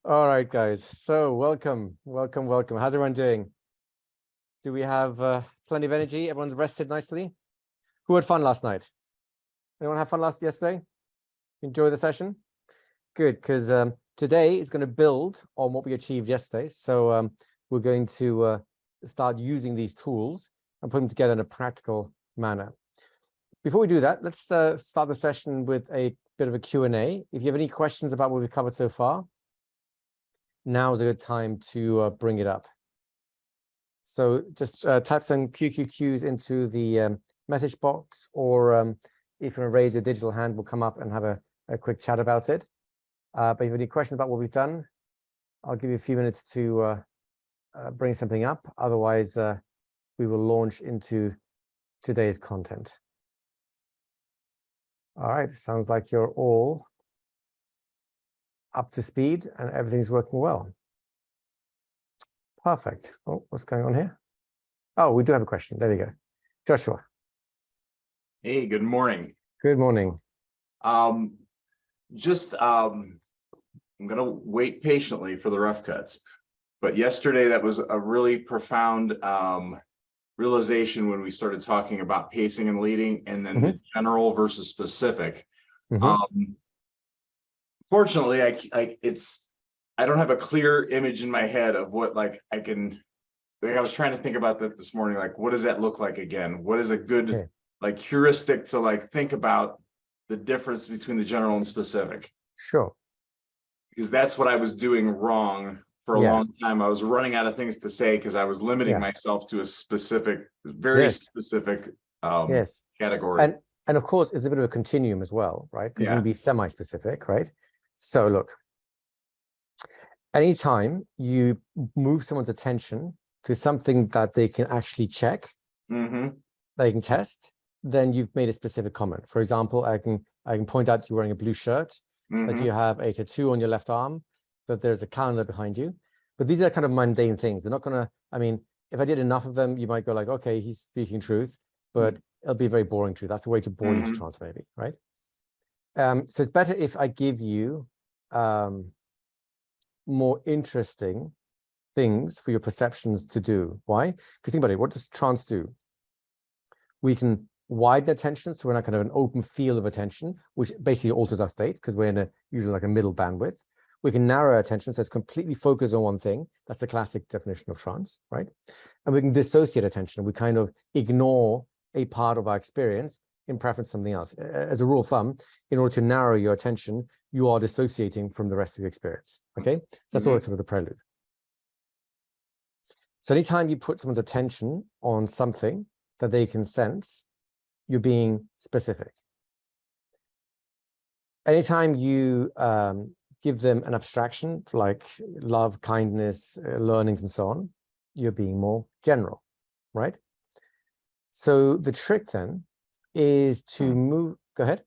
All right, guys. So welcome. How's everyone doing? Do we have plenty of energy? Everyone's rested nicely? Who had fun last night? Anyone have fun yesterday? Enjoy the session? Good, because today is going to build on what we achieved yesterday. So we're going to start using these tools and put them together in a practical manner. Before we do that, let's start the session with a bit of a Q&A. If you have any questions about what we've covered so far, now is a good time to bring it up. So just type some QQQs into the message box, or if you raise your digital hand, we'll come up and have a quick chat about it. But if you have any questions about what we've done, I'll give you a few minutes to bring something up. Otherwise, we will launch into today's content. All right, sounds like you're all up to speed and everything's working well. Perfect. Oh, what's going on here? Oh, we do have a question. There we go. Joshua. Hey, good morning. Good morning. I'm gonna wait patiently for the rough cuts. But yesterday, that was a really profound realization when we started talking about pacing and leading, and then the general versus specific. Fortunately, I don't have a clear image in my head of what I was trying to think about that this morning. What does that look like again? What is a good heuristic to think about the difference between the general and specific? Sure. Because that's what I was doing wrong for a long time. I was running out of things to say because I was limiting myself to a specific, very specific category. And of course, it's a bit of a continuum as well, right? Because you can be semi-specific, right? So look, anytime you move someone's attention to something that they can actually check, they can test, then you've made a specific comment. For example, I can point out you're wearing a blue shirt, that you have a tattoo on your left arm, that there's a calendar behind you. But these are kind of mundane things. They're not going to, I mean, if I did enough of them, you might go okay, he's speaking truth, but it'll be very boring truth. That's a way to bore you to trance, maybe, right? So it's better if I give you more interesting things for your perceptions to do. Why? Because think about it. What does trance do? We can widen attention, so we're not kind of an open field of attention, which basically alters our state because we're in usually a middle bandwidth. We can narrow our attention, so it's completely focused on one thing. That's the classic definition of trance, right? And we can dissociate attention. We kind of ignore a part of our experience in preference to something else. As a rule of thumb, in order to narrow your attention, you are dissociating from the rest of the experience, okay? That's all sort of the prelude. So anytime you put someone's attention on something that they can sense, you're being specific. Anytime you give them an abstraction like love, kindness, learnings, and so on, you're being more general, right? So the trick then is to move. Go ahead.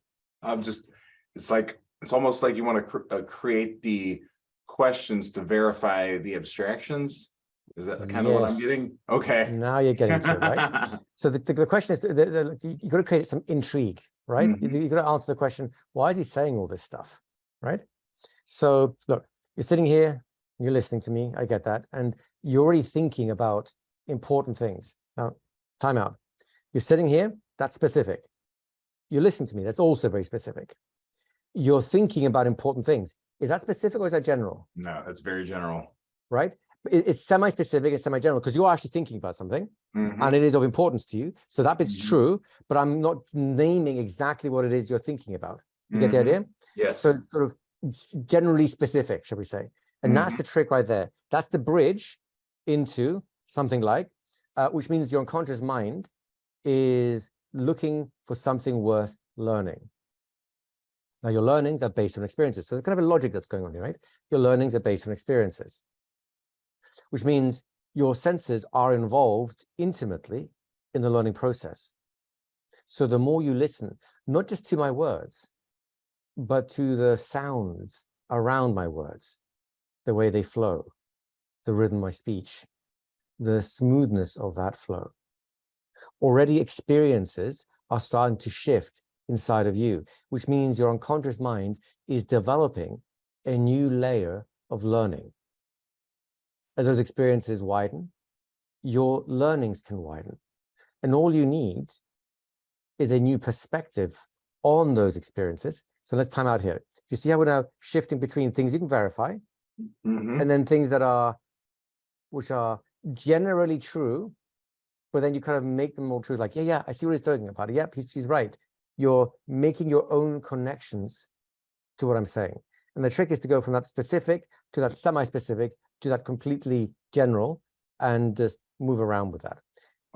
It's almost like you want to create the questions to verify the abstractions. Is that kind of what I'm getting? Okay. Now you're getting to it, right? So the question is, you've got to create some intrigue, right? You've got to answer the question, why is he saying all this stuff, right? So look, you're sitting here, you're listening to me, I get that, and you're already thinking about important things. Now, time out. You're sitting here, that's specific. You're listening to me, that's also very specific. You're thinking about important things. Is that specific or is that general? No, that's very general. Right? It's semi-specific and semi-general because you're actually thinking about something and it is of importance to you. So that bit's true, but I'm not naming exactly what it is you're thinking about. You get the idea? Yes. So it's sort of generally specific, shall we say. And that's the trick right there. That's the bridge into something like, which means your unconscious mind is looking for something worth learning. Now, your learnings are based on experiences. So there's kind of a logic that's going on here, right? Your learnings are based on experiences, which means your senses are involved intimately in the learning process. So the more you listen, not just to my words, but to the sounds around my words, the way they flow, the rhythm of my speech, the smoothness of that flow. Already experiences are starting to shift inside of you, which means your unconscious mind is developing a new layer of learning. As those experiences widen, your learnings can widen. And all you need is a new perspective on those experiences. So let's time out here. Do you see how we're now shifting between things you can verify and then things that are, which are generally true, but then you kind of make them more true. Like, yeah, I see what he's talking about. Yep, he's right. You're making your own connections to what I'm saying. And the trick is to go from that specific to that semi-specific to that completely general and just move around with that.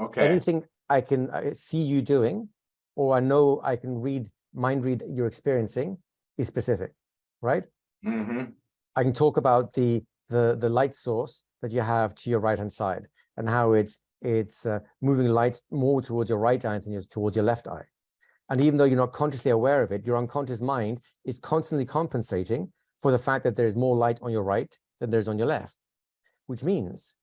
Okay. Anything I can see you doing, or I know I can mind read you're experiencing is specific, right? I can talk about the light source that you have to your right-hand side and how it's moving light more towards your right eye than towards your left eye. And even though you're not consciously aware of it, your unconscious mind is constantly compensating for the fact that there's more light on your right than there's on your left, which means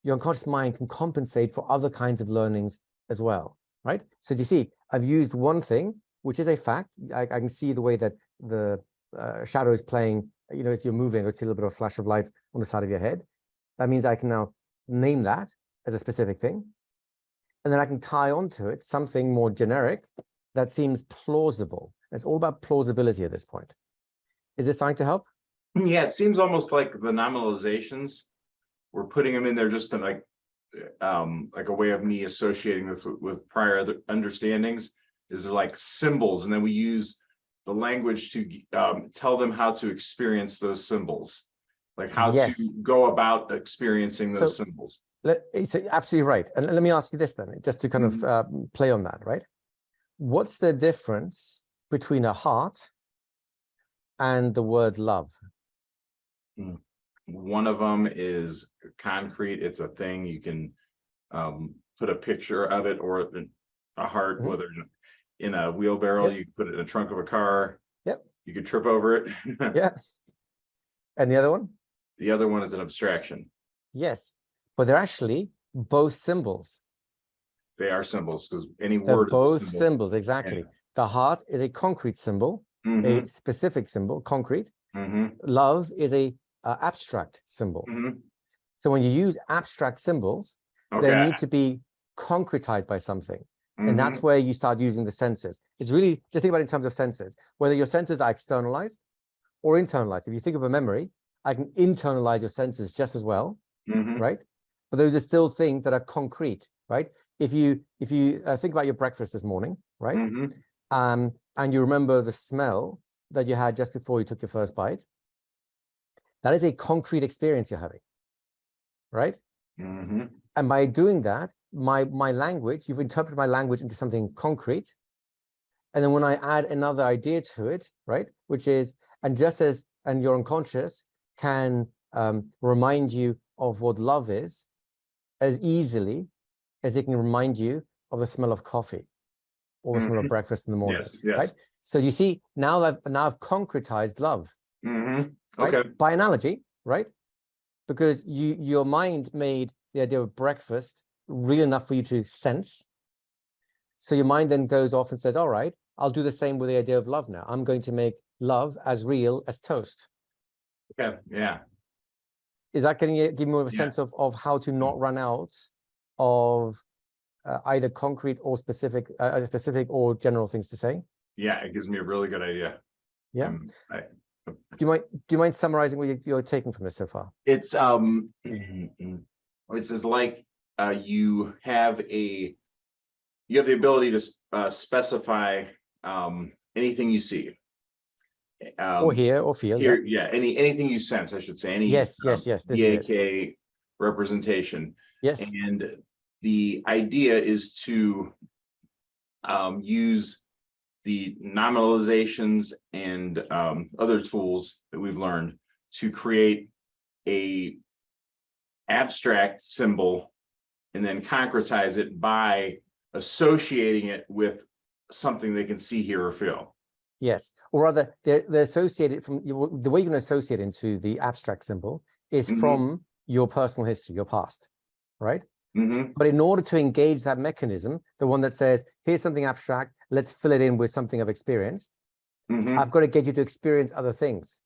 your unconscious mind can compensate for other kinds of learnings as well, right? So do you see, I've used one thing, which is a fact. I can see the way that the shadow is playing, you know, as you're moving, it's a little bit of a flash of light on the side of your head. That means I can now name that as a specific thing. And then I can tie onto it something more generic that seems plausible. It's all about plausibility at this point. Is this starting to help? Yeah, it seems almost like the nominalizations, we're putting them in there just to like a way of me associating this with prior other understandings, is they're like symbols, and then we use the language to tell them how to experience those symbols, like how to go about experiencing those symbols. So absolutely right. And let me ask you this then, just to kind of play on that, right? What's the difference between a heart and the word love? One of them is concrete. It's a thing. You can put a picture of it, or a heart, whether in a wheelbarrow, you can put it in the trunk of a car. You could trip over it. And the other one? The other one is an abstraction. Yes, but they're actually both symbols. They are symbols, because any They're word both is a symbol. symbols, exactly. The heart is a concrete symbol, a specific symbol, concrete. Love is a abstract symbol. So when you use abstract symbols, they need to be concretized by something. And that's where you start using the senses. It's really, just think about it in terms of senses, whether your senses are externalized or internalized. If you think of a memory, I can internalize your senses just as well, right? But those are still things that are concrete, right? If you think about your breakfast this morning, right? And you remember the smell that you had just before you took your first bite, that is a concrete experience you're having, right? And by doing that, my language, you've interpreted my language into something concrete. And then when I add another idea to it, right, which is, and your unconscious can remind you of what love is as easily as it can remind you of the smell of coffee or the smell of breakfast in the morning. Right? So you see, now I've concretized love, right? By analogy, right? Because your mind made the idea of breakfast real enough for you to sense. So your mind then goes off and says, all right, I'll do the same with the idea of love now. I'm going to make love as real as toast. Okay, yeah. Is that give you more of a sense of how to not run out of either concrete or specific or general things to say? Yeah, it gives me a really good idea. Yeah. Do you mind summarizing what you're taking from this so far? It's as like you have the ability to specify anything you see. Or hear or feel. Yeah, anything you sense, I should say. Any yes. DAK representation. Yes. And the idea is to use the nominalizations and other tools that we've learned to create a abstract symbol and then concretize it by associating it with something they can see, hear, or feel. Yes, or rather, they're associated from the way you're going to associate into the abstract symbol is from your personal history, your past, right? But in order to engage that mechanism, the one that says, here's something abstract, let's fill it in with something I've experienced, I've got to get you to experience other things.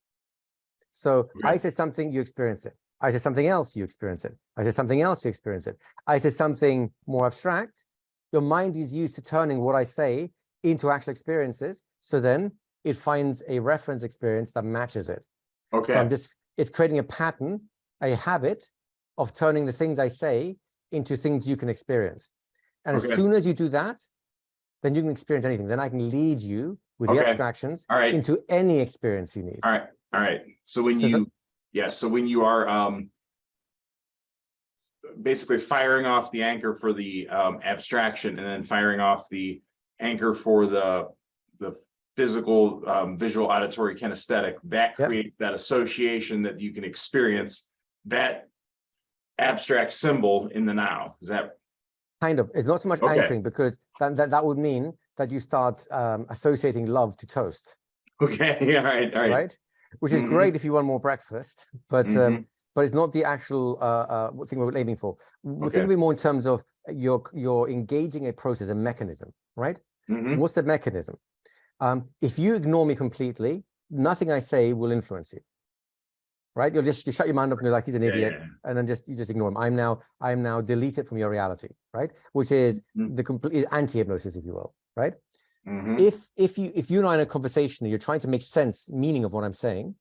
So I Okay. say something, you experience it. I say something else, you experience it. I say something else, you experience it. I say something more abstract. Your mind is used to turning what I say into actual experiences. So then it finds a reference experience that matches it. Okay. So it's creating a pattern, a habit of turning the things I say into things you can experience. And as soon as you do that, then you can experience anything. Then I can lead you with the abstractions into any experience you need. All right. So when you are basically firing off the anchor for the abstraction and then firing off the anchor for the physical, visual, auditory, kinesthetic, that creates that association that you can experience that abstract symbol in the now. Is that kind of? It's not so much anchoring, because that would mean that you start associating love to toast. Okay. All right. Which is great if you want more breakfast, but it's not the actual thing we're aiming for. We're thinking more in terms of you're engaging a process, a mechanism, right? What's the mechanism? If you ignore me completely, nothing I say will influence you, right? You shut your mind off and you're like, he's an idiot, and then you just ignore him. I'm now deleted from your reality, right? Which is the complete anti-hypnosis, if you will, right? If you and I in a conversation and you're trying to make sense, meaning of what I'm saying,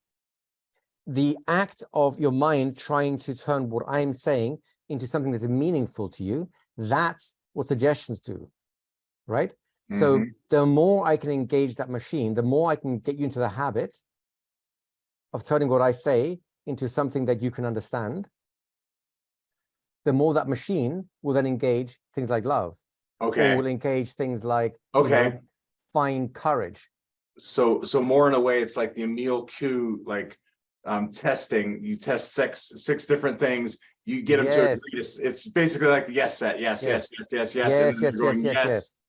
the act of your mind trying to turn what I'm saying into something that's meaningful to you, that's what suggestions do, right? So the more I can engage that machine, the more I can get you into the habit of turning what I say into something that you can understand, the more that machine will then engage things like love. Or will engage things like, find courage. So more in a way, it's like the Emile Q, like testing. You test six different things. You get them to agree. It's basically like the yes set. Yes.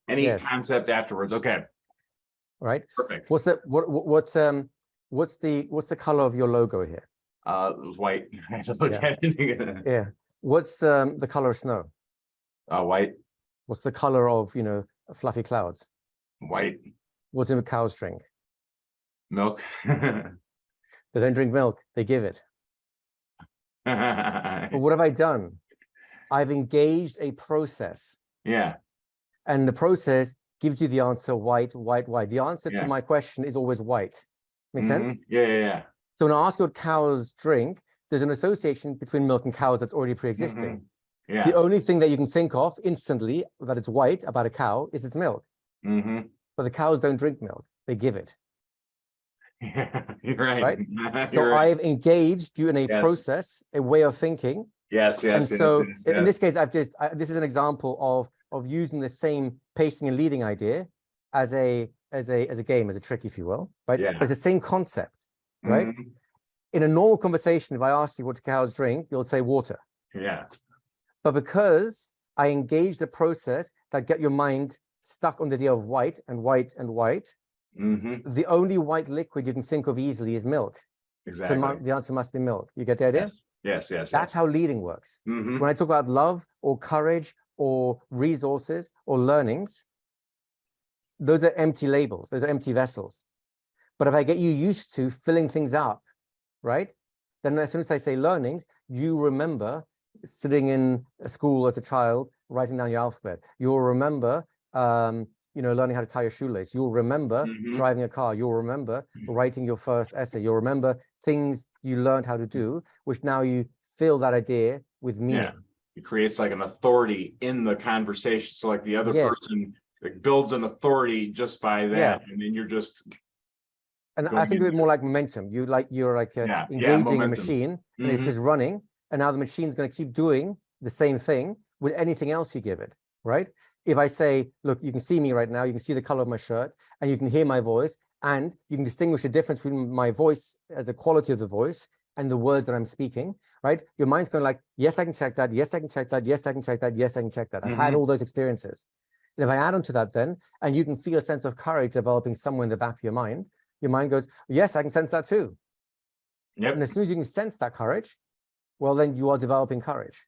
Any concept afterwards. Okay. Right. Perfect. What's the color of your logo here? It was white. I have to look at it. Yeah. What's the color of snow? White. What's the color of fluffy clouds? White. What do cows drink? Milk. They don't drink milk, they give it. But what have I done? I've engaged a process. Yeah. And the process gives you the answer white. The answer to my question is always white. Make sense? Yeah. So when I ask what cows drink, there's an association between milk and cows that's already pre-existing. The only thing that you can think of instantly that it's white about a cow is its milk. But the cows don't drink milk, they give it. You're right. So I've engaged you in a process, a way of thinking. Yes. In this case, this is an example of using the same pacing and leading idea as a game, as a trick, if you will, right? But it's the same concept, right? In a normal conversation, if I ask you what cows drink, you'll say water. Yeah. But because I engage the process that get your mind stuck on the idea of white and white and white, the only white liquid you can think of easily is milk. Exactly. So the answer must be milk. You get the idea? Yes. That's how leading works. When I talk about love or courage or resources or learnings, those are empty labels. Those are empty vessels. But if I get you used to filling things up, right? Then as soon as I say learnings, you remember sitting in a school as a child, writing down your alphabet. You'll remember, learning how to tie your shoelace. You'll remember driving a car. You'll remember writing your first essay. You'll remember things you learned how to do, which now you fill that idea with meaning. Yeah. It creates like an authority in the conversation. So like the other person builds an authority just by that. And then you're just... And I think of it more like momentum. You're engaging a machine and it's just running. And now the machine's going to keep doing the same thing with anything else you give it, right? If I say, look, you can see me right now, you can see the color of my shirt, and you can hear my voice, and you can distinguish the difference between my voice as the quality of the voice and the words that I'm speaking, right? Your mind's going like, yes, I can check that. Yes, I can check that. Yes, I can check that. Yes, I can check that. I've had all those experiences. And if I add on to that then, and you can feel a sense of courage developing somewhere in the back of your mind goes, yes, I can sense that too. And as soon as you can sense that courage, well, then you are developing courage.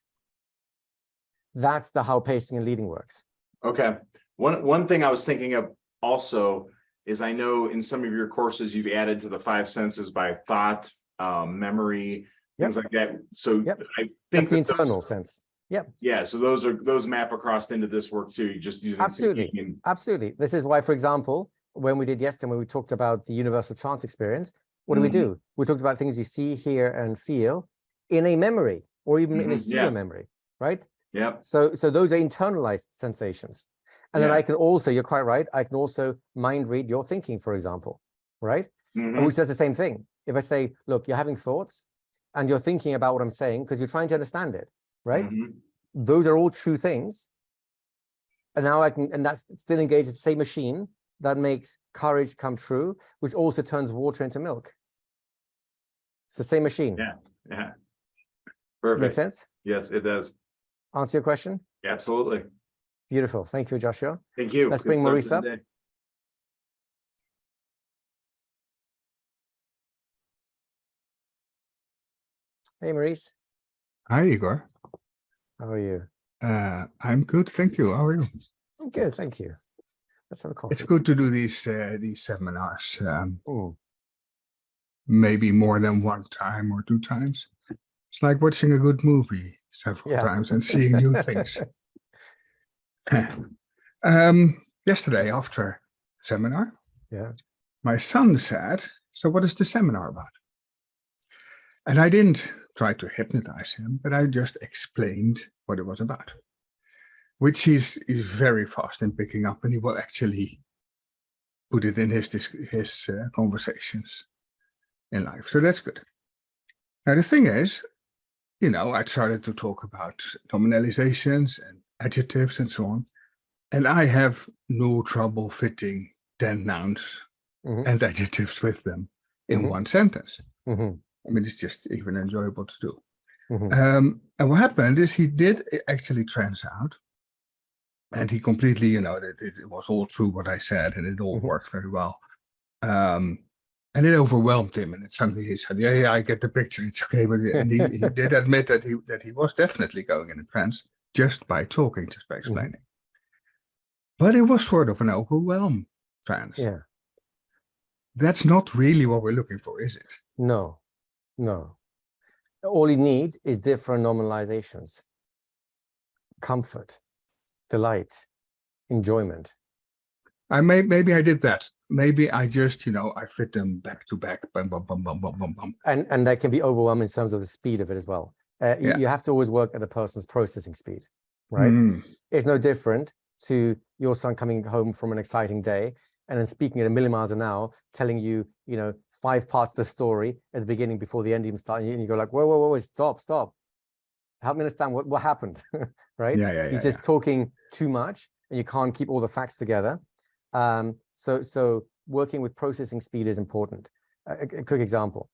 That's how pacing and leading works. Okay. One thing I was thinking of also is I know in some of your courses you've added to the 5 senses by thought, memory, things like that. So I That's think the internal sense. Yep. Yeah, so those map across into this work too. You just using Absolutely. Absolutely. This is why, for example, when we did yesterday, when we talked about the universal chance experience, what do we do? We talked about things you see, hear, and feel in a memory, or even in a pseudo memory, right? Yep. So those are internalized sensations. And then I can also, you're quite right, I can also mind read your thinking, for example, right? And which does the same thing. If I say, look, you're having thoughts and you're thinking about what I'm saying because you're trying to understand it, right? Those are all true things. And now I can, and that's still engaged the same machine that makes courage come true, which also turns water into milk. It's the same machine. Yeah. Perfect. Make sense? Yes, it does. Answer your question? Absolutely. Beautiful. Thank you, Joshua. Thank you. Let's bring Maurice up. Hey, Maurice. Hi, Igor. How are you? I'm good, thank you. How are you? I'm good, thank you. Let's have a coffee. It's good to do these seminars. Maybe more than one time or two times. It's like watching a good movie several times and seeing new things. Yesterday after seminar, my son said, "So what is the seminar about?" And I didn't try to hypnotize him, but I just explained what it was about, which he's very fast in picking up, and he will actually put it in his conversations in life. So that's good. Now, the thing is, I started to talk about nominalizations and adjectives and so on, and I have no trouble fitting 10 nouns and adjectives with them in one sentence. I mean, it's just even enjoyable to do. And what happened is he did actually trans out, and he completely, that it was all true what I said, and it all worked very well. And it overwhelmed him, and it suddenly he said, "Yeah, I get the picture. It's okay." But and he did admit that he was definitely going in a trance just by talking, just by explaining. But it was sort of an overwhelm trance. Yeah. That's not really what we're looking for, is it? No. All you need is different normalizations. Comfort, delight, enjoyment. Maybe I did that. Maybe I just, I fit them back to back. Bum, bum, bum, bum, bum, bum, bum. And that can be overwhelming in terms of the speed of it as well. You have to always work at a person's processing speed, right? It's no different to your son coming home from an exciting day and then speaking at 1,000,000 miles an hour, telling you, 5 parts of the story at the beginning before the end even starts, and you go like, whoa, stop. Help me understand what happened, right? He's just talking too much, and you can't keep all the facts together. So working with processing speed is important. A quick example.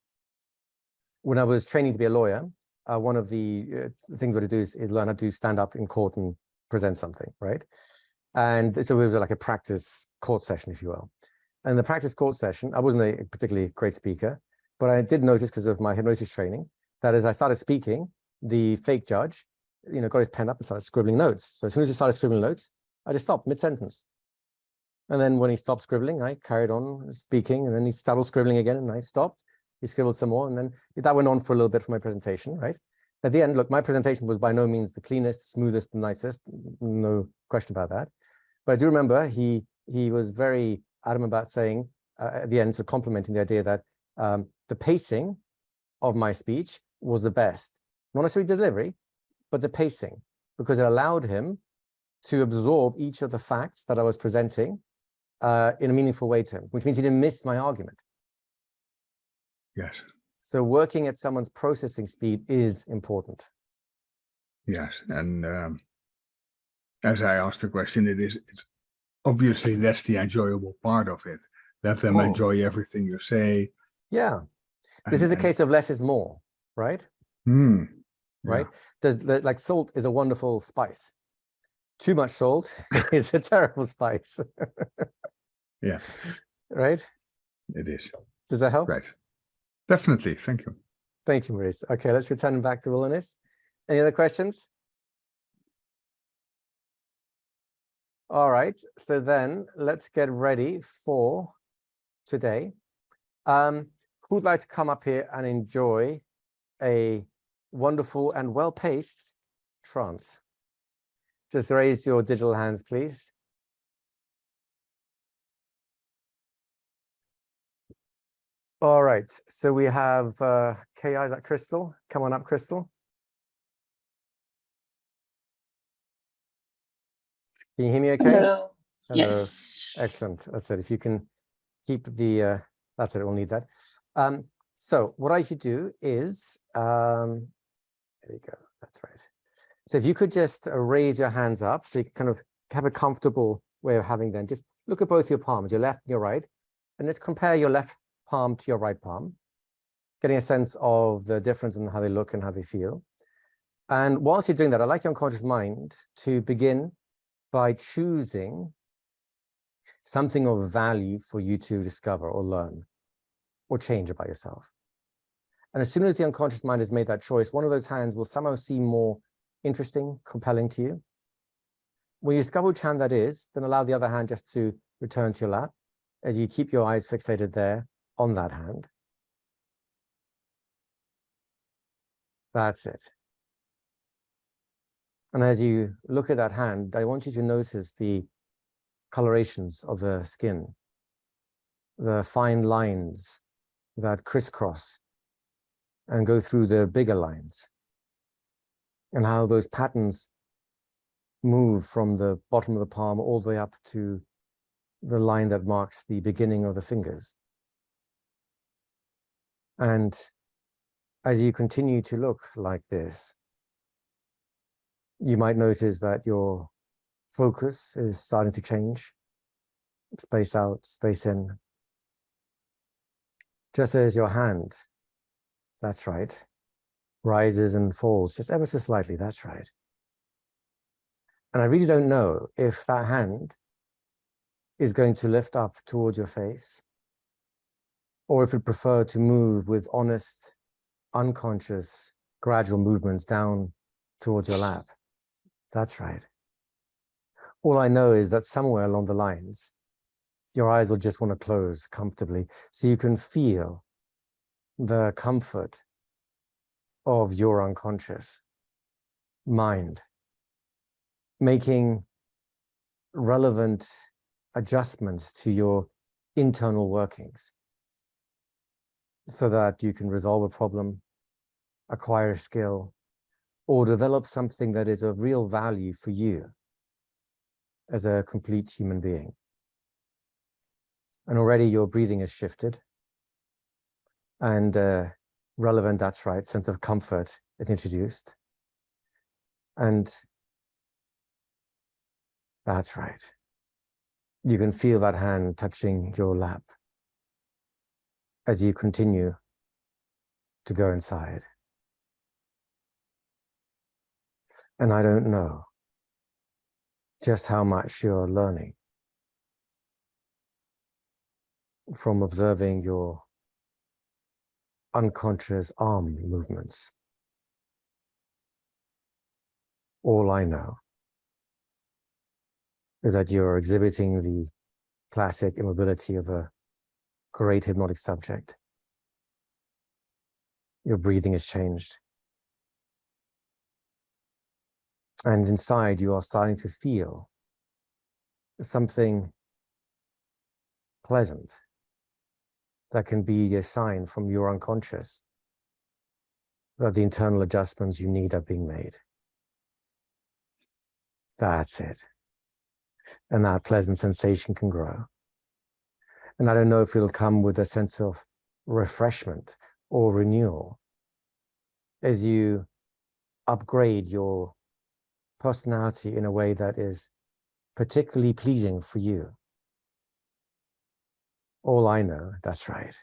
When I was training to be a lawyer, one of the things that I do is learn how to stand up in court and present something, right? And so it was like a practice court session, if you will. And the practice court session, I wasn't a particularly great speaker, but I did notice, because of my hypnosis training, that as I started speaking, the fake judge, got his pen up and started scribbling notes. So as soon as he started scribbling notes, I just stopped mid-sentence. And then when he stopped scribbling, I carried on speaking, and then he started scribbling again, and I stopped. He scribbled some more, and then that went on for a little bit for my presentation, right? At the end, look, my presentation was by no means the cleanest, smoothest, nicest, no question about that. But I do remember he was very adamant about saying at the end, so complimenting the idea that the pacing of my speech was the best. Not necessarily the delivery, but the pacing, because it allowed him to absorb each of the facts that I was presenting in a meaningful way to him, which means he didn't miss my argument. Yes. So working at someone's processing speed is important. Yes, and as I asked the question, it's obviously that's the enjoyable part of it. Let them enjoy everything you say. Yeah, this is a case of less is more, right? Right? Like salt is a wonderful spice. Too much salt is a terrible spice. Yeah. Right? It is. Does that help? Right. Definitely. Thank you. Thank you, Maurice. Okay, let's return back to wilderness. Any other questions? All right, so then let's get ready for today. Who Who'd like to come up here and enjoy a wonderful and well-paced trance? Just raise your digital hands, please. All right, so we have KI, is that Crystal? Come on up, Crystal. Can you hear me okay? Hello. Hello. Yes. Excellent. That's it. If you can keep the, that's it, we'll need that. So what I should do is, there you go, that's right. So if you could just raise your hands up so you can kind of have a comfortable way of having them. Just look at both your palms, your left and your right, and let's compare your left palm to your right palm, getting a sense of the difference in how they look and how they feel. And whilst you're doing that, I'd like your unconscious mind to begin by choosing something of value for you to discover or learn or change about yourself. And as soon as the unconscious mind has made that choice, one of those hands will somehow seem more interesting, compelling to you. When you discover which hand that is, then allow the other hand just to return to your lap as you keep your eyes fixated there on that hand. That's it. And as you look at that hand, I want you to notice the colorations of the skin, the fine lines that crisscross and go through the bigger lines, and how those patterns move from the bottom of the palm all the way up to the line that marks the beginning of the fingers. And as you continue to look like this, you might notice that your focus is starting to change, space out, space in. Just as your hand, that's right, rises and falls just ever so slightly, that's right. And I really don't know if that hand is going to lift up towards your face, or if it prefer to move with honest, unconscious, gradual movements down towards your lap. That's right. All I know is that somewhere along the lines, your eyes will just want to close comfortably so you can feel the comfort of your unconscious mind, making relevant adjustments to your internal workings so that you can resolve a problem, acquire a skill, or develop something that is of real value for you as a complete human being. And already your breathing has shifted, and relevant, that's right, sense of comfort is introduced. And that's right. You can feel that hand touching your lap as you continue to go inside. And I don't know just how much you're learning from observing your unconscious arm movements. All I know is that you're exhibiting the classic immobility of a great hypnotic subject. Your breathing has changed. And inside you are starting to feel something pleasant that can be a sign from your unconscious that the internal adjustments you need are being made. That's it. And that pleasant sensation can grow. And I don't know if it'll come with a sense of refreshment or renewal as you upgrade your personality in a way that is particularly pleasing for you. All I know, that's right,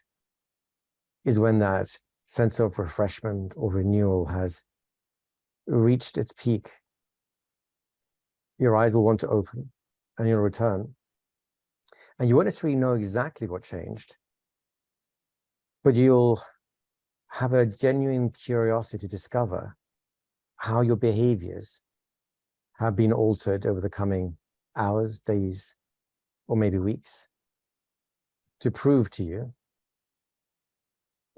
is when that sense of refreshment or renewal has reached its peak, your eyes will want to open and you'll return. And you won't necessarily know exactly what changed, but you'll have a genuine curiosity to discover how your behaviors have been altered over the coming hours, days, or maybe weeks, to prove to you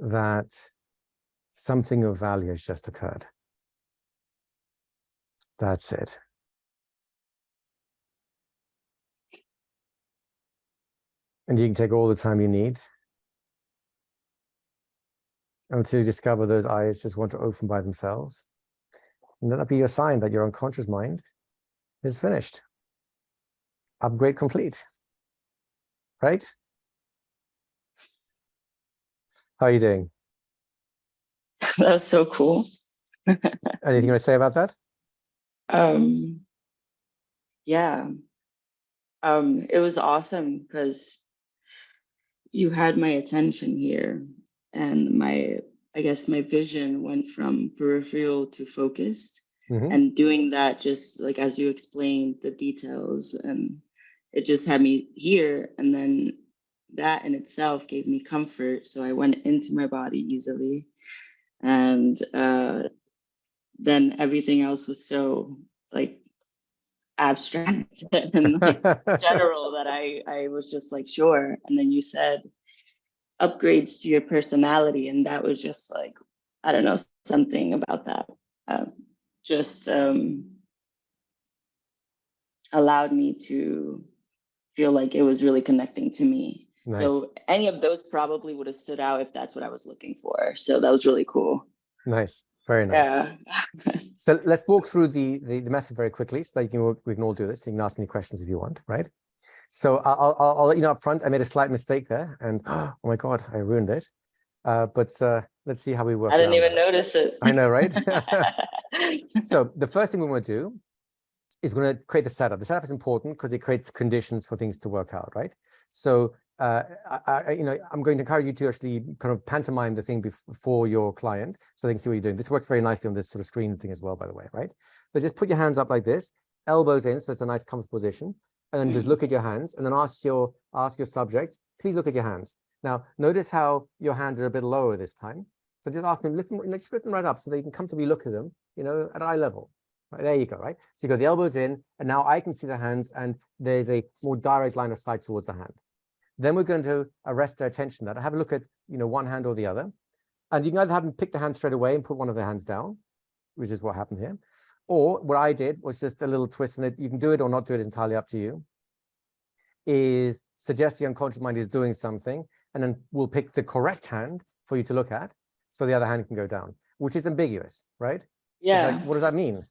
that something of value has just occurred. That's it. And you can take all the time you need until you discover those eyes just want to open by themselves. And that'll be your sign that your unconscious mind is finished. Upgrade complete. Right? How are you doing? That was so cool. Anything you want to say about that? Yeah. It was awesome because you had my attention here, and I guess my vision went from peripheral to focused. Mm-hmm. And doing that, just like as you explained the details, and it just had me here, and then that in itself gave me comfort, so I went into my body easily. And then everything else was so like abstract and like general that I was just like, sure. And then you said upgrades to your personality, and that was just like, I don't know, something about that just allowed me to feel like it was really connecting to me. Nice. So any of those probably would have stood out if that's what I was looking for. So that was really cool. Nice. Very nice. Yeah. So let's walk through the method very quickly so that we can all do this. You can ask me questions if you want, right? So I'll let you know up front, I made a slight mistake there, and oh my God, I ruined it. But let's see how we work. I didn't even notice it. I know, right? So the first thing we want to do is we're going to create the setup. The setup is important because it creates the conditions for things to work out, right? So I'm going to encourage you to actually kind of pantomime the thing before your client so they can see what you're doing. This works very nicely on this sort of screen thing as well, by the way, right? But just put your hands up like this, elbows in, so it's a nice comfortable position, and then just look at your hands, and then ask your subject, please look at your hands. Now, notice how your hands are a bit lower this time. So just ask them, lift them right up so they can comfortably look at them, at eye level. Right, there you go, right? So you got the elbows in, and now I can see the hands, and there's a more direct line of sight towards the hand. Then we're going to arrest their attention. That have a look at one hand or the other, and you can either have them pick the hand straight away and put one of their hands down, which is what happened here, or what I did was just a little twist in it. You can do it or not do it, entirely up to you. Is suggest the unconscious mind is doing something, and then we'll pick the correct hand for you to look at, so the other hand can go down, which is ambiguous, right? Yeah. Like, what does that mean?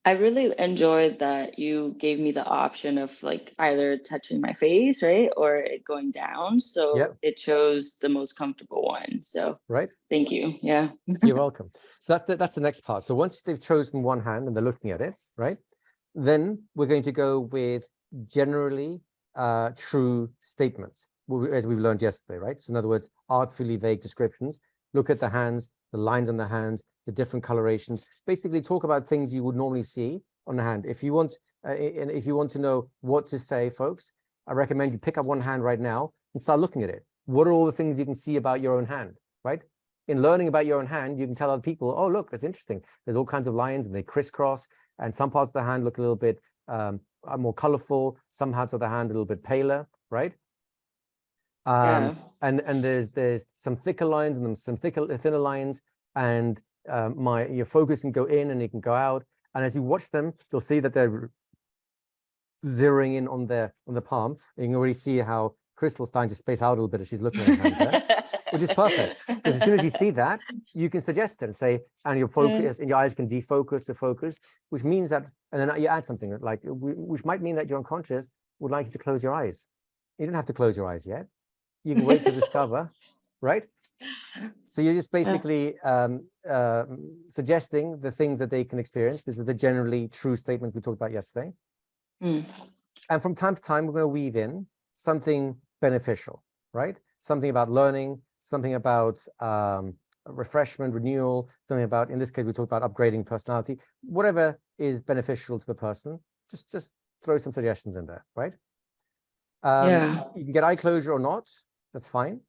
I really enjoyed that you gave me the option of like either touching my face, right, or it going down. So Yep. It chose the most comfortable one. So right. Thank you. Yeah. You're welcome. So that's the next part. So once they've chosen one hand and they're looking at it, right, then we're going to go with generally true statements, as we've learned yesterday, right? So in other words, artfully vague descriptions. Look at the hands, the lines on the hands, the different colorations. Basically, talk about things you would normally see on the hand. If you want, if you want to know what to say, folks, I recommend you pick up one hand right now and start looking at it. What are all the things you can see about your own hand, right? In learning about your own hand, you can tell other people, oh, look, that's interesting. There's all kinds of lines and they crisscross, and some parts of the hand look a little bit more colorful. Some parts of the hand a little bit paler, right? Yeah. And there's some thicker lines and some thinner lines, and your focus can go in and it can go out. And as you watch them, you'll see that they're zeroing in on the palm. You can already see how Crystal's starting to space out a little bit as she's looking at her hand there, which is perfect. Because as soon as you see that, you can suggest it and say, and your focus and your eyes can defocus to focus, which means that, and then you add something like, which might mean that your unconscious would like you to close your eyes. You don't have to close your eyes yet. You can wait to discover, right? So you're just basically suggesting the things that they can experience. These are the generally true statements we talked about yesterday. And from time to time, we're going to weave in something beneficial, right? Something about learning, something about refreshment, renewal, something about, in this case, we talked about upgrading personality. Whatever is beneficial to the person, just throw some suggestions in there, right? You can get eye closure or not. That's fine.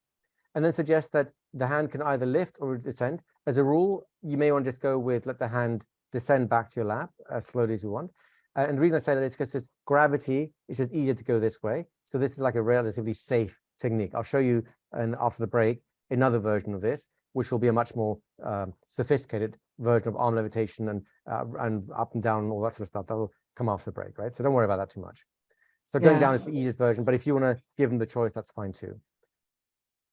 And then suggest that the hand can either lift or descend. As a rule, you may want to just go with let the hand descend back to your lap as slowly as you want. And the reason I say that is because gravity is just easier to go this way. So this is like a relatively safe technique. I'll show you after the break another version of this, which will be a much more sophisticated version of arm levitation and up and down and all that sort of stuff. That will come after the break, right? So don't worry about that too much. So going down is the easiest version, but if you want to give them the choice, that's fine too.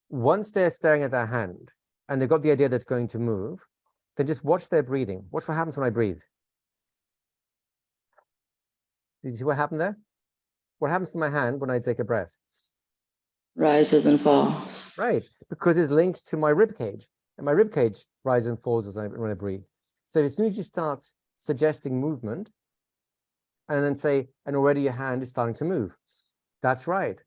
Once they're staring at their hand and they've got the idea that's going to move, then just watch their breathing. Watch what happens when I breathe. Did you see what happened there? What happens to my hand when I take a breath? Rises and falls. Right, because it's linked to my rib cage, and my rib cage rises and falls when I breathe. So as soon as you start suggesting movement, and then say, and already your hand is starting to move. That's right.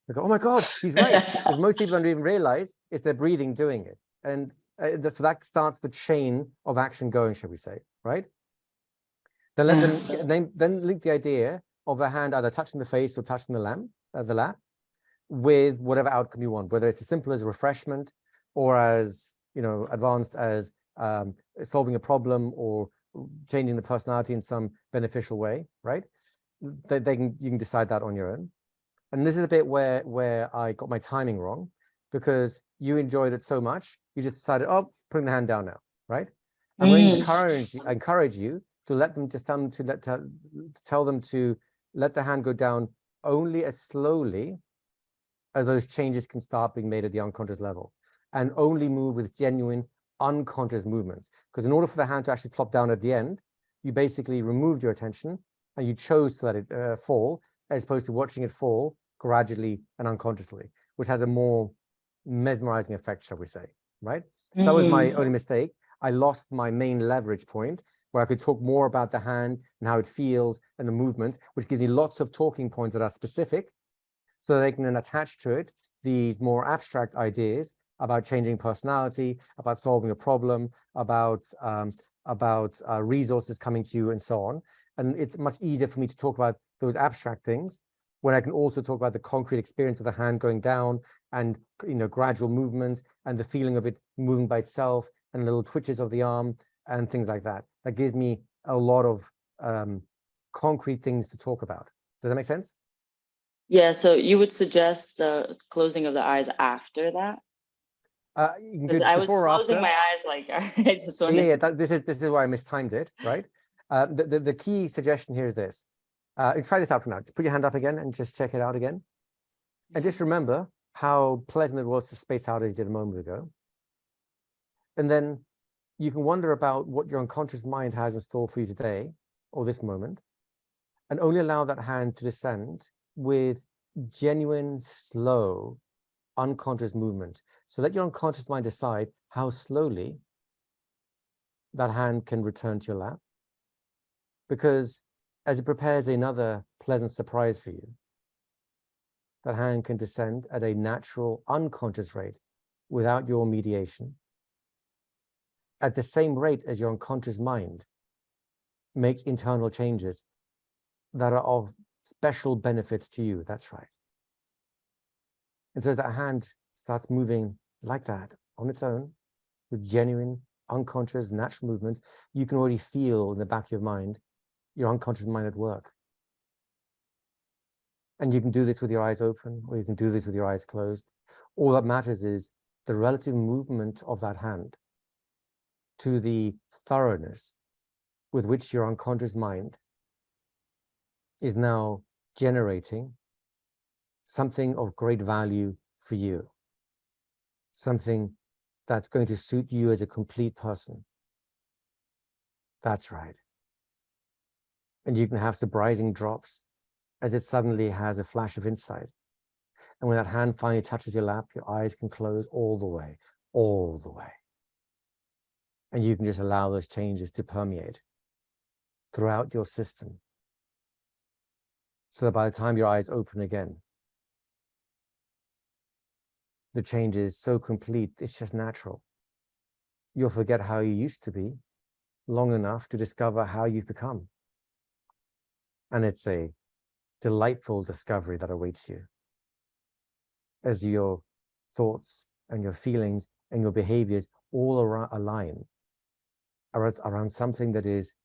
They go, oh my God, he's right. Because most people don't even realize it's their breathing doing it. And so that starts the chain of action going, shall we say, right? Then let them then link the idea of the hand either touching the face or touching the lap with whatever outcome you want, whether it's as simple as refreshment or as, you know, advanced as solving a problem or changing the personality in some beneficial way, right? You can decide that on your own. And this is a bit where I got my timing wrong, because you enjoyed it so much, you just decided, oh, putting the hand down now, right? I'm going to encourage you to let them just tell them to let the hand go down only as slowly as those changes can start being made at the unconscious level, and only move with genuine unconscious movements. Because in order for the hand to actually plop down at the end, you basically removed your attention and you chose to let it fall, as opposed to watching it fall gradually and unconsciously, which has a more mesmerizing effect, shall we say, right? So that was my only mistake. I lost my main leverage point, where I could talk more about the hand and how it feels and the movement, which gives you lots of talking points that are specific, so they can then attach to it these more abstract ideas about changing personality, about solving a problem, about resources coming to you, and so on. And it's much easier for me to talk about those abstract things when I can also talk about the concrete experience of the hand going down, and, you know, gradual movements and the feeling of it moving by itself, and little twitches of the arm and things like that. That gives me a lot of concrete things to talk about. Does that make sense? Yeah, so you would suggest the closing of the eyes after that? You can do Because it I was before or closing after. my eyes, like I just want Yeah, this is why I mistimed it, right? The key suggestion here is this. Try this out for now. Put your hand up again and just check it out again. And just remember how pleasant it was to space out as you did a moment ago. And then you can wonder about what your unconscious mind has in store for you today, or this moment, and only allow that hand to descend with genuine, slow, unconscious movement. So let your unconscious mind decide how slowly that hand can return to your lap, because as it prepares another pleasant surprise for you, that hand can descend at a natural, unconscious rate without your mediation, at the same rate as your unconscious mind makes internal changes that are of special benefit to you. That's right. And so as that hand starts moving like that on its own, with genuine, unconscious, natural movements, you can already feel in the back of your mind, your unconscious mind at work. And you can do this with your eyes open, or you can do this with your eyes closed. All that matters is the relative movement of that hand to the thoroughness with which your unconscious mind is now generating something of great value for you, something that's going to suit you as a complete person. That's right. And you can have surprising drops as it suddenly has a flash of insight. And when that hand finally touches your lap, your eyes can close all the way, all the way. And you can just allow those changes to permeate throughout your system, so that by the time your eyes open again, the change is so complete, it's just natural. You'll forget how you used to be long enough to discover how you've become. And it's a delightful discovery that awaits you as your thoughts and your feelings and your behaviors all align around something that is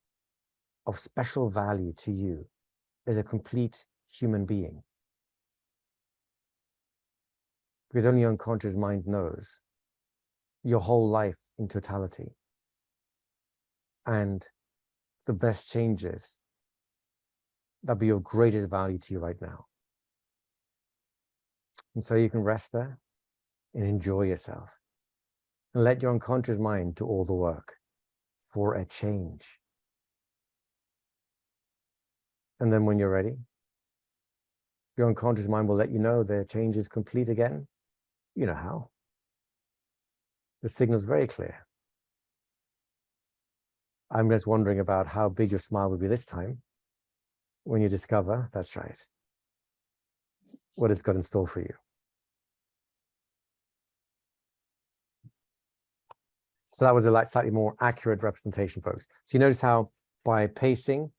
of special value to you as a complete human being. Because only your unconscious mind knows your whole life in totality and the best changes that be of greatest value to you right now. And so you can rest there and enjoy yourself and let your unconscious mind do all the work for a change. And then when you're ready, your unconscious mind will let you know the change is complete again. You know how. The signal's very clear. I'm just wondering about how big your smile will be this time when you discover, that's right, what it's got in store for you. So that was a slightly more accurate representation, folks. So you notice how by pacing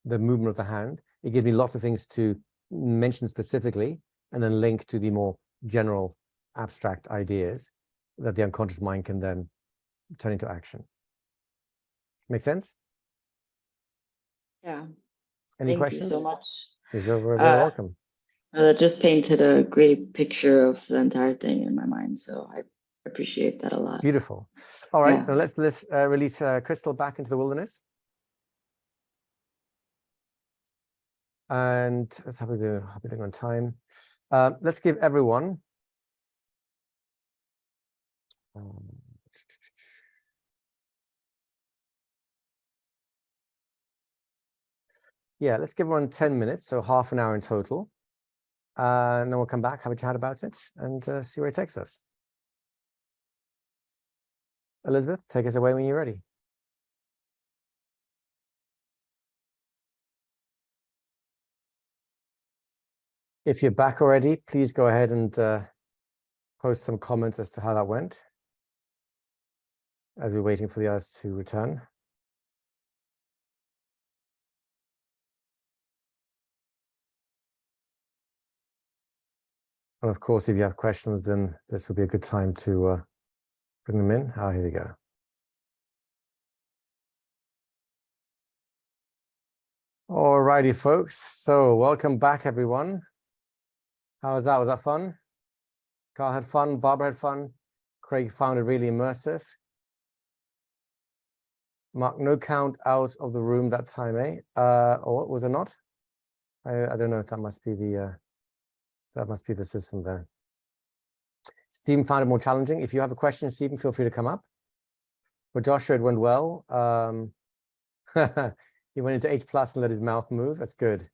the movement of the hand, it gives me lots of things to mention specifically and then link to the more general abstract ideas that the unconscious mind can then turn into action. Make sense? Yeah. Any Thank questions? you so much. You're very welcome. That just painted a great picture of the entire thing in my mind. So I appreciate that a lot. Beautiful. All right, Yeah. now let's release Crystal back into the wilderness. And let's how we doing on time. Let's give everyone yeah, let's give everyone 10 minutes, so half an hour in total. And then we'll come back, have a chat about it, and see where it takes us. Elizabeth, take us away when you're ready. If you're back already, please go ahead and post some comments as to how that went, as we're waiting for the others to return. And of course, if you have questions, then this will be a good time to bring them in. Oh, here we go. All righty, folks. So welcome back, everyone. How was that? Was that fun? Carl had fun. Barbara had fun. Craig found it really immersive. Mark, no count out of the room that time, eh? Or was it not? I don't know if that must be the system there. Stephen found it more challenging. If you have a question, Stephen, feel free to come up. But Joshua, it went well. He went into H+ and let his mouth move. That's good.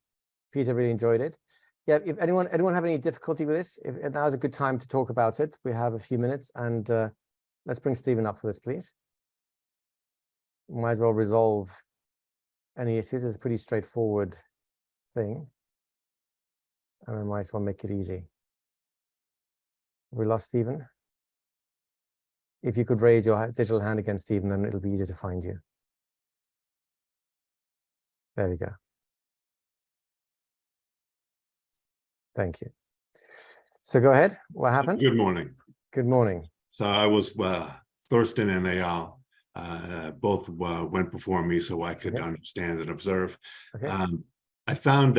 Peter really enjoyed it. Yeah, if anyone have any difficulty with this, now's a good time to talk about it. We have a few minutes, and let's bring Stephen up for this, please. Might as well resolve any issues. It's a pretty straightforward thing. And I might as well make it easy. We lost Stephen. If you could raise your digital hand again, Stephen, then it'll be easier to find you. There we go. Thank you. So go ahead. What happened? Good morning. Good morning. So I was Thurston and Eyal both went before me, so I could understand and observe. Okay. I found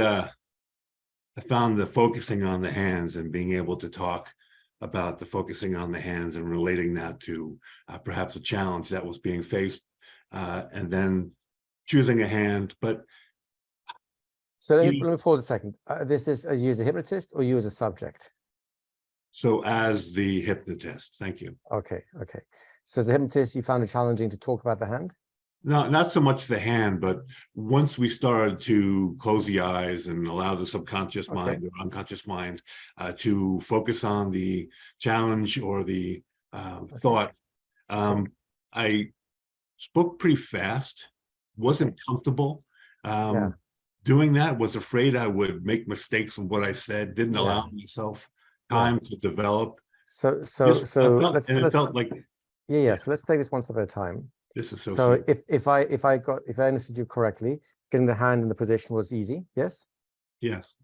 the focusing on the hands and being able to talk about the focusing on the hands and relating that to perhaps a challenge that was being faced, and then choosing a hand. But so let me pause a second. This is as you as a hypnotist or you as a subject? So as the hypnotist, thank you. Okay. So as a hypnotist, you found it challenging to talk about the hand? No, not so much the hand, but once we started to close the eyes and allow the subconscious mind or unconscious mind to focus on the challenge or the thought, I spoke pretty fast, wasn't comfortable. Doing that, was afraid I would make mistakes in what I said, didn't allow myself time to develop. So let's felt like so let's take this one step at a time. This is so if I understood you correctly, getting the hand in the position was easy, yes? Yes.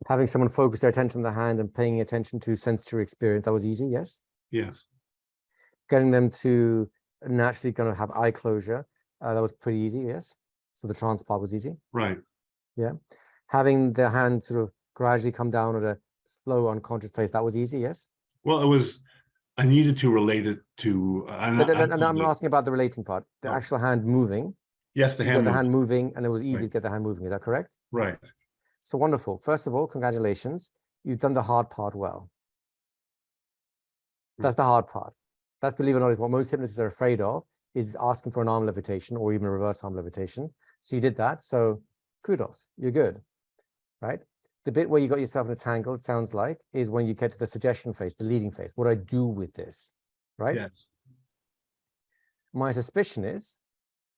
Having someone focus their attention on the hand and paying attention to sensory experience, that was easy, yes? Yes. Getting them to naturally kind of have eye closure, that was pretty easy, yes? So the trance part was easy. Right. Yeah. Having the hand sort of gradually come down at a slow unconscious pace, that was easy, yes? Well, it was I needed to relate it to. I'm asking about the relating part, the actual hand moving. Yes, the You hand. got the hand moving, and it was easy Right. to get the hand moving. Is that correct? Right. So wonderful. First of all, congratulations. You've done the hard part well. That's the hard part. That's, believe it or not, is what most hypnotists are afraid of, is asking for an arm levitation or even a reverse arm levitation. So you did that. So kudos, you're good, right? The bit where you got yourself in a tangle, it sounds like, is when you get to the suggestion phase, the leading phase. What do I do with this, right? Yes. My suspicion is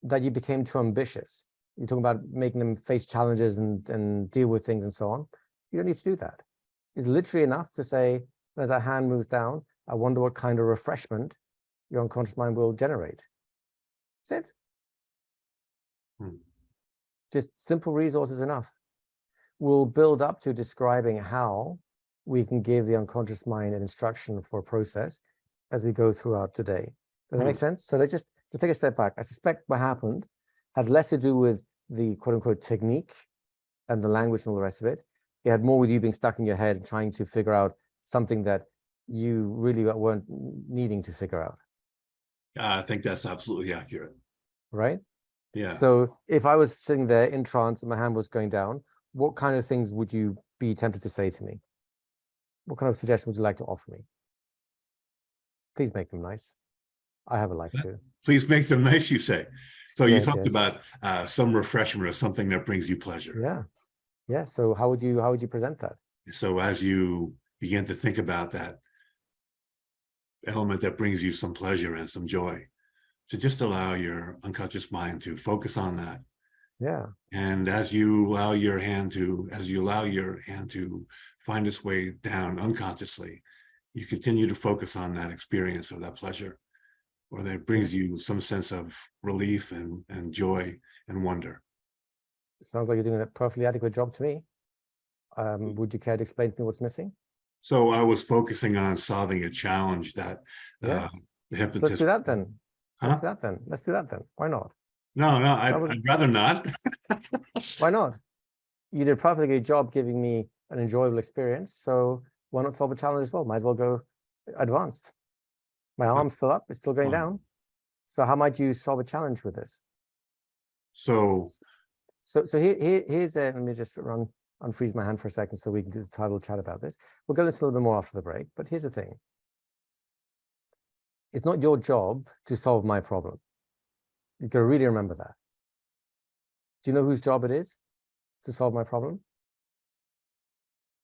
that you became too ambitious. You're talking about making them face challenges and deal with things and so on. You don't need to do that. It's literally enough to say, as that hand moves down, I wonder what kind of refreshment your unconscious mind will generate. That's it. Just simple resources enough. We'll build up to describing how we can give the unconscious mind an instruction for a process as we go throughout today. Does that make sense? So let's just to take a step back. I suspect what happened had less to do with the quote unquote technique and the language and all the rest of it. It had more with you being stuck in your head and trying to figure out something that you really weren't needing to figure out. I think that's absolutely accurate. Right? Yeah. So if I was sitting there in trance and my hand was going down, what kind of things would you be tempted to say to me? What kind of suggestions would you like to offer me? Please make them nice. I have a life too. Please make them nice, you say. So Yes, you talked yes. about some refreshment or something that brings you pleasure. Yeah. Yeah. So how would you present that? So as you begin to think about that element that brings you some pleasure and some joy, to just allow your unconscious mind to focus on that. Yeah. And as you allow your hand to find its way down unconsciously, you continue to focus on that experience of that pleasure, or that brings you some sense of relief and joy and wonder. It sounds like you're doing a perfectly adequate job to me. Would you care to explain to me what's missing? So I was focusing on solving a challenge that Yes. the So hypnotist. let's do that then. Huh? Let's do that then. Why not? No, I'd rather not. Why not? You did a perfectly good job giving me an enjoyable experience. So why not solve a challenge as well? Might as well go advanced. My arm's still up, it's still going down. So how might you solve a challenge with this? So here's let me just unfreeze my hand for a second so we can do the title chat about this. We'll go into a little bit more after the break, but here's the thing. It's not your job to solve my problem. You've got to really remember that. Do you know whose job it is to solve my problem?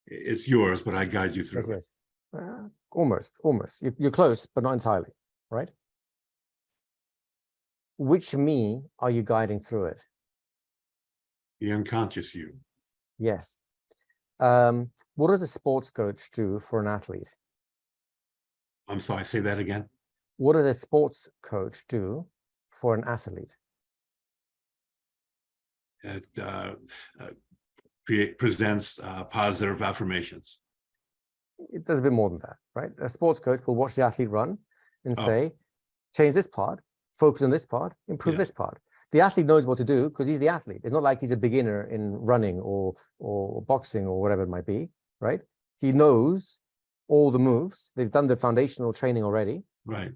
it's yours, but I guide you through it. Yes. Almost. You're close, but not entirely, right? Which me are you guiding through it? The unconscious you. Yes. What does a sports coach do for an athlete? I'm sorry, say that again. What does a sports coach do for an athlete? It presents positive affirmations. It does a bit more than that, right? A sports coach will watch the athlete run and say, change this part, focus on this part, improve this part. The athlete knows what to do because he's the athlete. It's not like he's a beginner in running or boxing or whatever it might be, right? He knows all the moves. They've done the foundational training already. Right.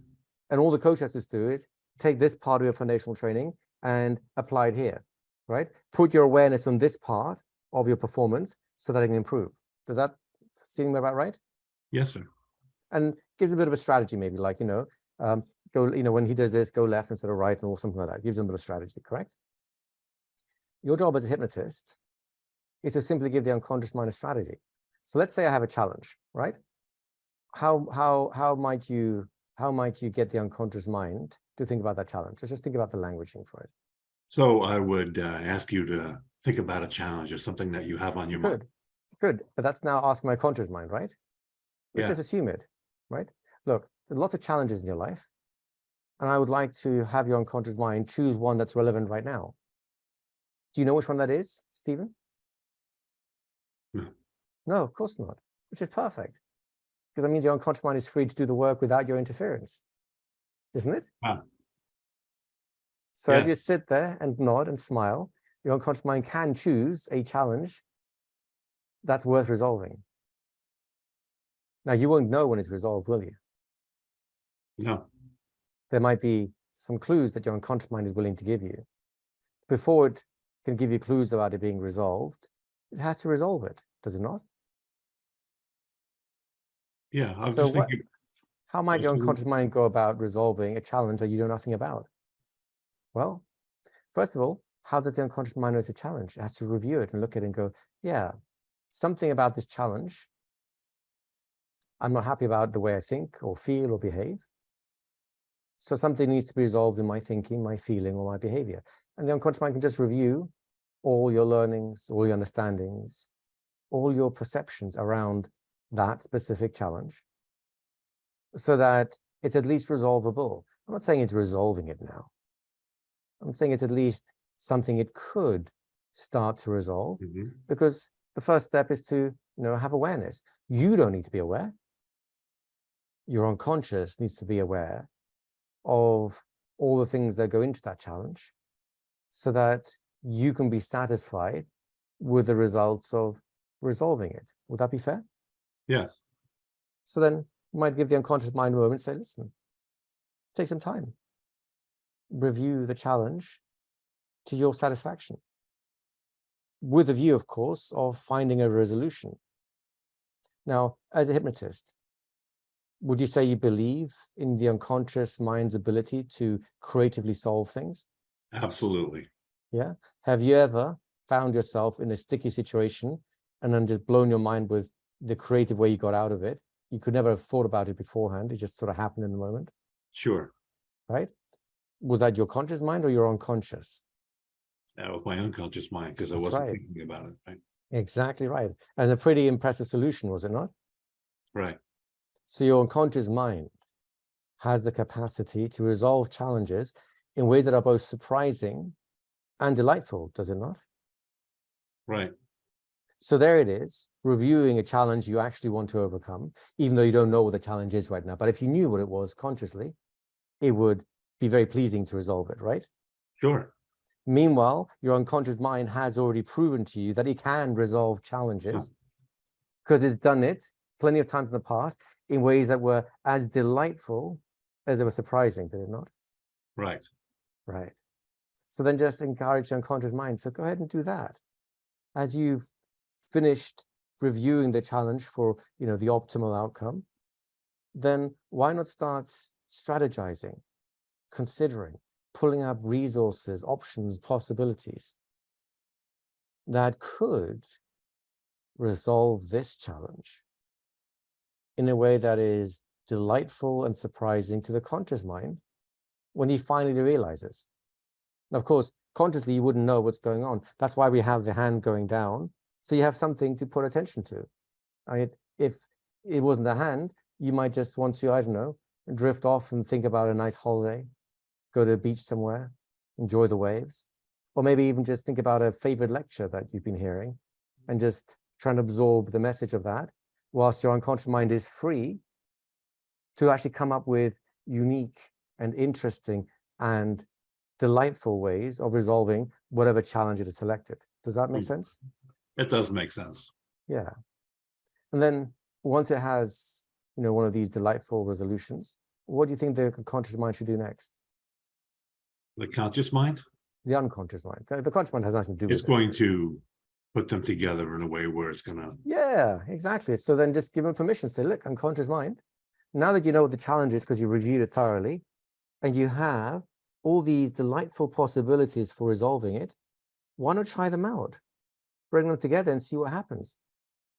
And all the coach has to do is take this part of your foundational training and apply it here, right? Put your awareness on this part of your performance so that it can improve. Does that seem about right? Yes, sir. And gives a bit of a strategy, maybe like, go, when he does this, go left instead of right or something like that. Gives them a bit of strategy, correct? Your job as a hypnotist is to simply give the unconscious mind a strategy. So let's say I have a challenge, right? How might you get the unconscious mind to think about that challenge? Let's just think about the languaging for it. So I would ask you to think about a challenge or something that you have on your mind. Good, but that's now asking my conscious mind, right? Let's just assume it, right? Look, there's lots of challenges in your life, and I would like to have your unconscious mind choose one that's relevant right now. Do you know which one that is, Stephen? No. No, of course not, which is perfect. Because that means your unconscious mind is free to do the work without your interference, isn't it? So as you sit there and nod and smile, your unconscious mind can choose a challenge that's worth resolving. Now, you won't know when it's resolved, will you? No. There might be some clues that your unconscious mind is willing to give you. Before it can give you clues about it being resolved, it has to resolve it, does it not? Yeah, I was So just thinking. how might your so- unconscious mind go about resolving a challenge that you know nothing about? Well, first of all, how does the unconscious mind know it's a challenge? It has to review it and look at it and go, yeah, something about this challenge, I'm not happy about the way I think or feel or behave. So something needs to be resolved in my thinking, my feeling, or my behavior. And the unconscious mind can just review all your learnings, all your understandings, all your perceptions around that specific challenge, so that it's at least resolvable. I'm not saying it's resolving it now. I'm saying it's at least something it could start to resolve, Mhm. because the first step is to, have awareness. You don't need to be aware. Your unconscious needs to be aware of all the things that go into that challenge, so that you can be satisfied with the results of resolving it. Would that be fair? Yes. So then you might give the unconscious mind a moment and say, listen, take some time. Review the challenge to your satisfaction, with a view, of course, of finding a resolution. Now, as a hypnotist, would you say you believe in the unconscious mind's ability to creatively solve things? Absolutely. Yeah. Have you ever found yourself in a sticky situation and then just blown your mind with the creative way you got out of it? You could never have thought about it beforehand. It just sort of happened in the moment, Sure. right? Was that your conscious mind or your unconscious? That was my unconscious mind, because I That's wasn't right. thinking about it. Right. Exactly right. And a pretty impressive solution, was it not? Right. So your unconscious mind has the capacity to resolve challenges in ways that are both surprising and delightful, does it not? Right. So there it is, reviewing a challenge you actually want to overcome, even though you don't know what the challenge is right now. But if you knew what it was consciously, it would be very pleasing to resolve it, right? Sure. Meanwhile, your unconscious mind has already proven to you that it can resolve challenges, because it's done it plenty of times in the past in ways that were as delightful as they were surprising, did it not? Right. Right. So then just encourage the unconscious mind. So go ahead and do that. As you've finished reviewing the challenge for, the optimal outcome, then why not start strategizing, considering, pulling up resources, options, possibilities that could resolve this challenge in a way that is delightful and surprising to the conscious mind when he finally realizes. Now, of course, consciously, you wouldn't know what's going on. That's why we have the hand going down. So you have something to put attention to. Right? If it wasn't a hand, you might just want to, I don't know, drift off and think about a nice holiday, go to the beach somewhere, enjoy the waves, or maybe even just think about a favorite lecture that you've been hearing and just try and absorb the message of that, whilst your unconscious mind is free to actually come up with unique and interesting and delightful ways of resolving whatever challenge it is selected. Does that make sense? It does make sense. Yeah. And then once it has, one of these delightful resolutions, what do you think the conscious mind should do next? The conscious mind The unconscious mind. The conscious mind has nothing to do with is this. going to put them together in a way where it's going to. Yeah, exactly. So then just give them permission. Say, look, unconscious mind, now that you know what the challenge is because you reviewed it thoroughly and you have all these delightful possibilities for resolving it, why not try them out? Bring them together and see what happens.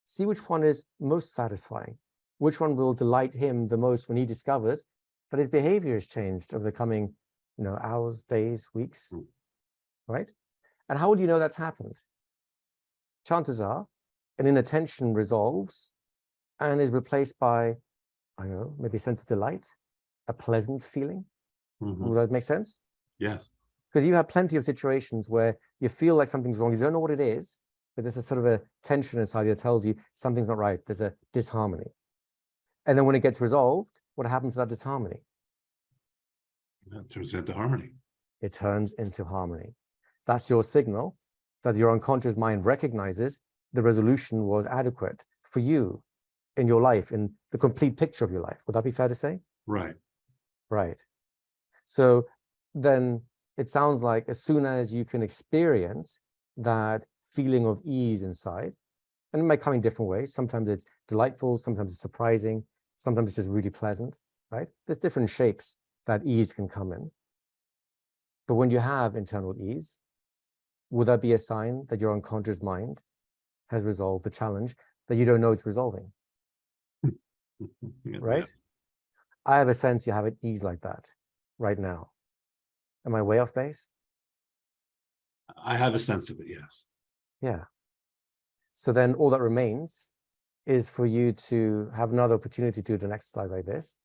See which one is most satisfying. Which one will delight him the most when he discovers that his behavior has changed over the coming, hours, days, weeks, right? And how would you know that's happened? Chances are an inattention resolves and is replaced by, I don't know, maybe a sense of delight, a pleasant feeling. Mhm. Would that make sense? Yes. Because you have plenty of situations where you feel like something's wrong, you don't know what it is, but there's a sort of a tension inside you that tells you something's not right, there's a disharmony. And then when it gets resolved, what happens to that disharmony? That turns into harmony. It turns into harmony. That's your signal that your unconscious mind recognizes the resolution was adequate for you in your life, in the complete picture of your life. Would that be fair to say? Right. Right. So then it sounds like as soon as you can experience that feeling of ease inside, and it might come in different ways. Sometimes it's delightful, sometimes it's surprising, sometimes it's just really pleasant, right? There's different shapes that ease can come in. But when you have internal ease, would that be a sign that your unconscious mind has resolved the challenge that you don't know it's resolving? Right? Yeah. I have a sense you have an ease like that right now. Am I way off base? I have a sense of it, yes. Yeah. So then all that remains is for you to have another opportunity to do an exercise like this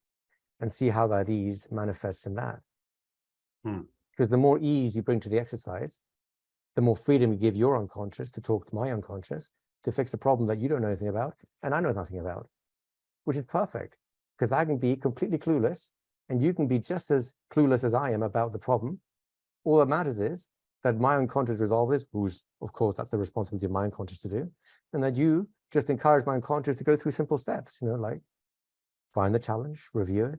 and see how that ease manifests in that. Because the more ease you bring to the exercise, the more freedom you give your unconscious to talk to my unconscious to fix a problem that you don't know anything about and I know nothing about, which is perfect because I can be completely clueless and you can be just as clueless as I am about the problem. All that matters is that my unconscious resolve this, who's, of course, that's the responsibility of my unconscious to do, and that you just encourage my unconscious to go through simple steps, like find the challenge, review it,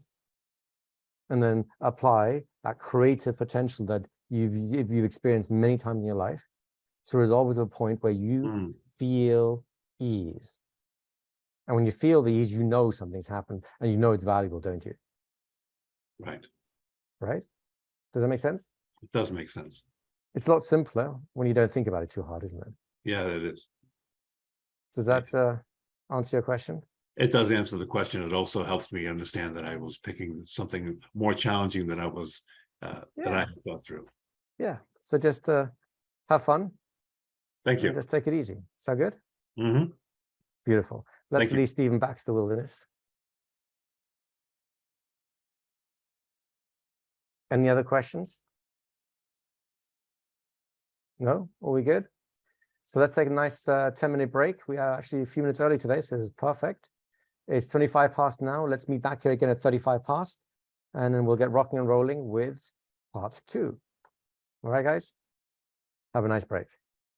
and then apply that creative potential that you've experienced many times in your life to resolve it to a point where you feel ease. And when you feel the ease, you know something's happened and you know it's valuable, don't you? Right. Right? Does that make sense? It does make sense. It's a lot simpler when you don't think about it too hard, isn't it? Yeah, it is. Does that answer your question? It does answer the question. It also helps me understand that I was picking something more challenging than I was that I had thought through. Yeah. So just have fun. Thank you. Just take it easy. Sound good? Mm-hmm. Beautiful. Let's Thank you. release Stephen back to the wilderness. Any other questions? No? Are we good? So let's take a nice 10-minute break. We are actually a few minutes early today, so this is perfect. It's 25 past now. Let's meet back here again at 35 past, and then we'll get rocking and rolling with part 2. All right, guys? Have a nice break.